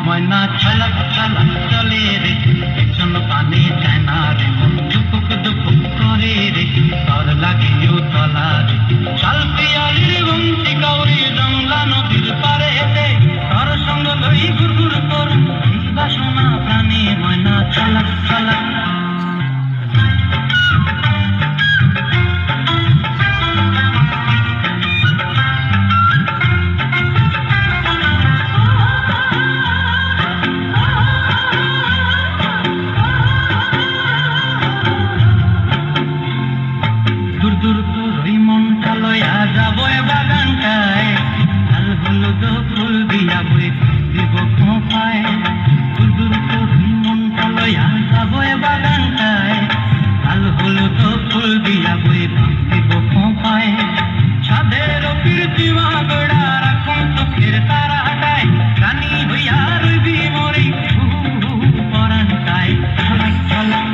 ময়না ছলক ছলক চলে রে, পেছন পানে যায় না রে, মন দুপুক দুপুক করে রে, তর লাগিও তলা রে। শাল পিয়ালির বংশী কাউরি জংলা নদীর পারে হেঁটে, তর সঙ্গ লই ঘুরঘুর করুন এই বাসনা প্রাণে। ময়না ছলক ছলক দূর দূর তোর ওই মনটা লয়া যাবো বাগানটায়, লাল হলুদ ফুল দিয়া বই দিব খোঁপায়। দূর দূর তোর ওই মনটা লয়া যাবো বাগানটায়, লাল হলুদ ফুল দিয়া বই দিব খোঁপায়। ছাদের কীর্তি মাগড়া রাখুন চোখের তারাটায়, রানী হইয়া রইবি মরি পরানটায়। ছলক ছলক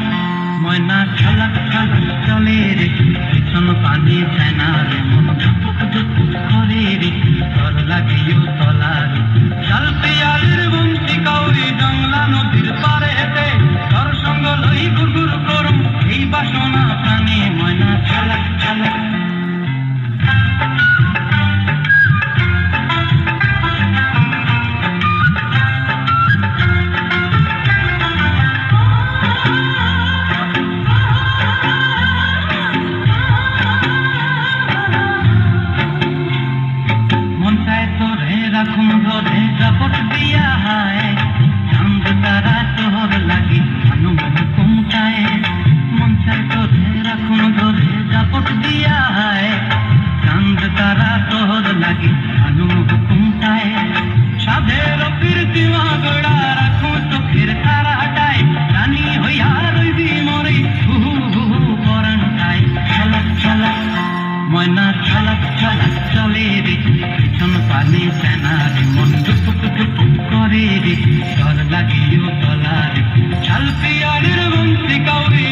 ময়না ছলক ছলক চলে রে, পেছন পানি যায় না রে, মন দুপুক দুপুক করে রে, তর লাগিও তলা রে। শাল পিয়ালির বংশী কাউরি জংলা নদীর পারে হেঁটে, তর সঙ্গ লই ঘুরঘুর করুম এই বাসনা প্রাণে। ময়না ছলক ছলক রাখুন ধরে জাপট দিয়া হায়, চাঁদ তারা তোর লাগি অনুমোহ কুমটায়। মন চায় তোরে রাখুন ধরে জাপট দিয়া হায়, চাঁদ তারা তোর লাগি অনুমোহ কুমটায়। সাধের কীর্তি মাগড়া রাখুন চোখের তারাটায়, রানী হইয়া রইবি মরে হুহু হুহু পরানটায়। ছলক ছলক ময়না ছলক ছলক চলে রে, পেছন পানে সেনা রে, মন দুপুক দুপুক করে রে, তর লাগিও তলা রে। শাল পিয়ালির বংশী কাউরি